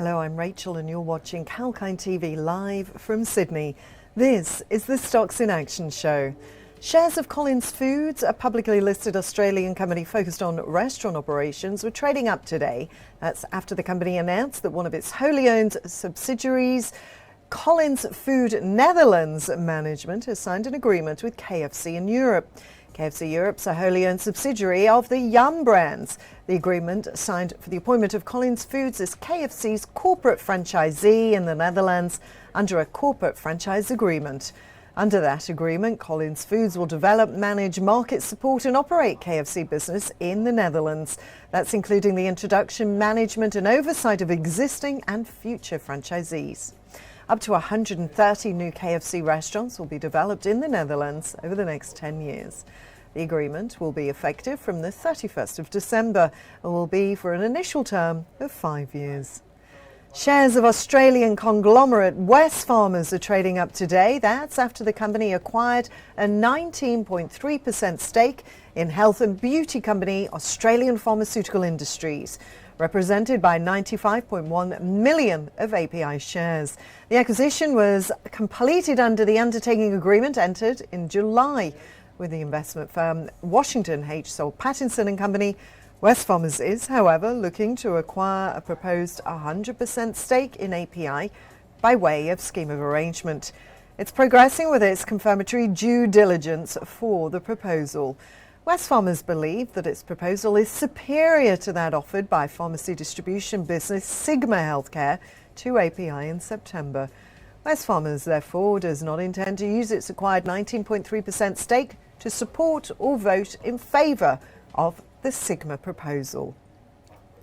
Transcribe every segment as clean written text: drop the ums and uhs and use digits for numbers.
Hello, I'm Rachel and you're watching Kalkine TV live from Sydney. This is the Stocks in Action show. Shares of Collins Foods, a publicly listed Australian company focused on restaurant operations, were trading up today. That's after the company announced that one of its wholly owned subsidiaries, Collins Food Netherlands Management, has signed an agreement with KFC in Europe. KFC Europe's a wholly owned subsidiary of the Yum brands. The agreement signed for the appointment of Collins Foods as KFC's corporate franchisee in the Netherlands under a corporate franchise agreement. Under that agreement, Collins Foods will develop, manage, market, support and operate KFC business in the Netherlands. That's including the introduction, management and oversight of existing and future franchisees. Up to 130 new KFC restaurants will be developed in the Netherlands over the next 10 years. The agreement will be effective from the 31st of December and will be for an initial term of 5 years. Shares of Australian conglomerate Wesfarmers are trading up today. That's after the company acquired a 19.3% stake in health and beauty company Australian Pharmaceutical Industries, represented by 95.1 million of API shares. The acquisition was completed under the undertaking agreement entered in July with the investment firm Washington H. Soul Pattinson and Company. Wesfarmers is, however, looking to acquire a proposed 100% stake in API by way of scheme of arrangement. It's progressing with its confirmatory due diligence for the proposal. Wesfarmers believe that its proposal is superior to that offered by pharmacy distribution business Sigma Healthcare to API in September. Wesfarmers, therefore, does not intend to use its acquired 19.3% stake to support or vote in favour of the Sigma proposal.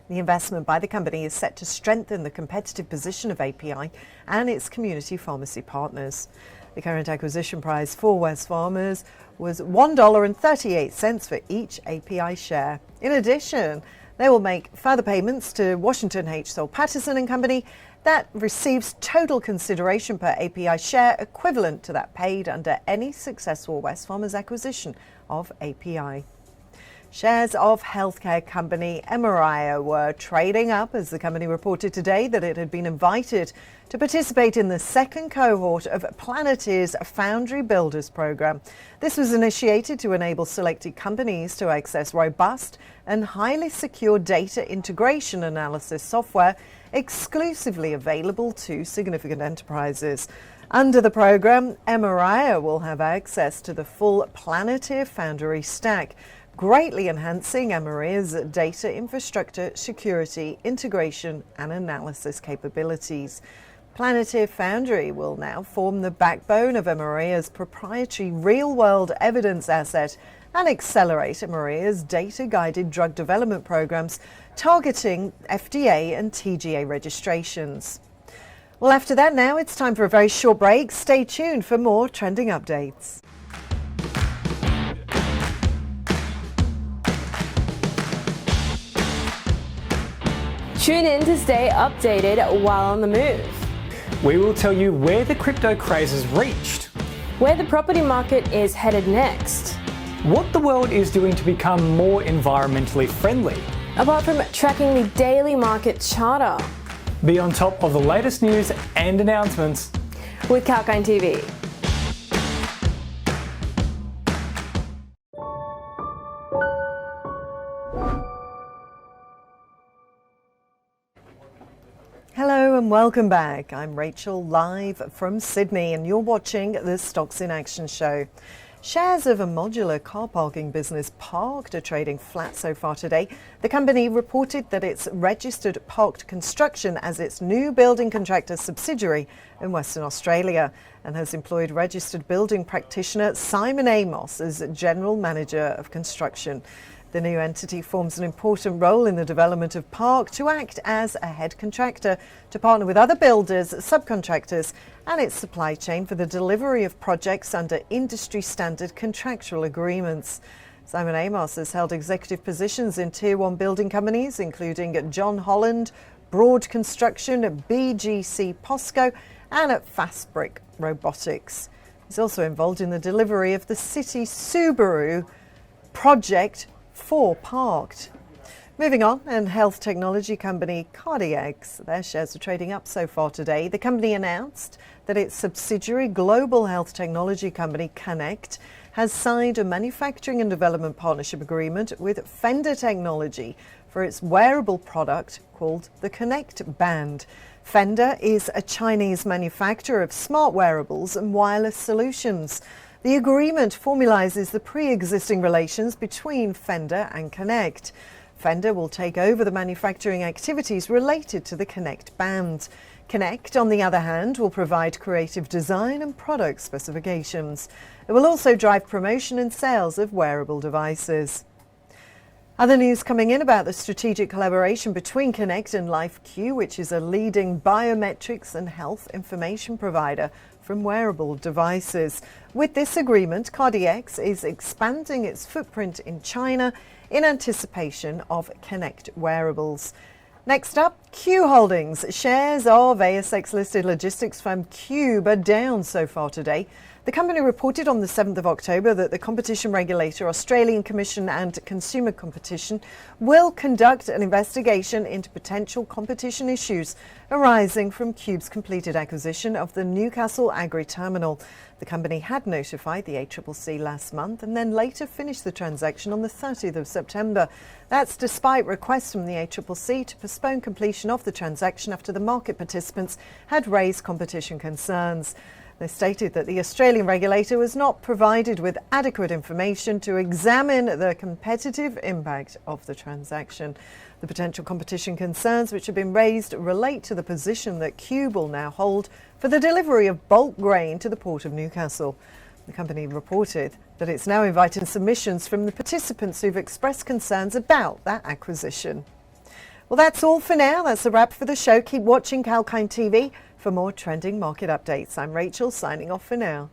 The investment by the company is set to strengthen the competitive position of API and its community pharmacy partners. The current acquisition price for Wesfarmers was $1.38 for each API share. In addition, they will make further payments to Washington H. Soul Pattinson and Company that receives total consideration per API share equivalent to that paid under any successful Wesfarmers acquisition of API. Shares of healthcare company Emyria were trading up as the company reported today that it had been invited to participate in the second cohort of Planeteer's Foundry Builders program. This was initiated to enable selected companies to access robust and highly secure data integration analysis software exclusively available to significant enterprises. Under the program, Emyria will have access to the full Planeteer Foundry stack, greatly enhancing Emyria's data infrastructure, security, integration and analysis capabilities. Planeteer Foundry will now form the backbone of Emyria's proprietary real-world evidence asset and accelerate Emyria's data-guided drug development programs targeting FDA and TGA registrations. Well, after that now, it's time for a very short break. Stay tuned for more trending updates. Tune in to stay updated while on the move. We will tell you where the crypto craze has reached, Where the property market is headed next. what the world is doing to become more environmentally friendly. Apart from tracking the daily market charter. Be on top of the latest news and announcements With Kalkine TV. Hello and welcome back. I'm Rachel, live from Sydney, and you're watching the Stocks in Action show. Shares of a modular car parking business Parked are trading flat so far today. The company reported that it's registered Parked Construction as its new building contractor subsidiary in Western Australia and has employed registered building practitioner Simon Amos as General Manager of Construction. The new entity forms an important role in the development of Park to act as a head contractor to partner with other builders, subcontractors and its supply chain for the delivery of projects under industry standard contractual agreements. Simon Amos has held executive positions in Tier 1 building companies including John Holland, Broad Construction, BGC POSCO and at Fast Brick Robotics. He's also involved in the delivery of the City Subaru project for Parked. Moving on, and health technology company CardieX, their shares are trading up so far today. The company announced that its subsidiary global health technology company Connect has signed a manufacturing and development partnership agreement with Fender Technology for its wearable product called the Connect Band. Fender is a Chinese manufacturer of smart wearables and wireless solutions. The agreement formalizes the pre-existing relations between Fender and Connect. Fender will take over the manufacturing activities related to the Connect Band. Connect, on the other hand, will provide creative design and product specifications. It will also drive promotion and sales of wearable devices. Other news coming in about the strategic collaboration between Connect and LifeQ, which is a leading biometrics and health information provider from wearable devices. With this agreement, CardieX is expanding its footprint in China in anticipation of Connect wearables. Next up, Qube Holdings. Shares of ASX listed logistics firm Qube are down so far today. The company reported on the 7th of October that the competition regulator, Australian Commission and Consumer Competition, will conduct an investigation into potential competition issues arising from Qube's completed acquisition of the Newcastle Agri Terminal. The company had notified the ACCC last month and then later finished the transaction on the 30th of September. That's despite requests from the ACCC to postpone completion of the transaction after the market participants had raised competition concerns. They stated that the Australian regulator was not provided with adequate information to examine the competitive impact of the transaction. The potential competition concerns which have been raised relate to the position that Qube will now hold for the delivery of bulk grain to the port of Newcastle. The company reported that it's now inviting submissions from the participants who've expressed concerns about that acquisition. Well, that's all for now. That's a wrap for the show. Keep watching Kalkine TV for more trending market updates. I'm Rachel, signing off for now.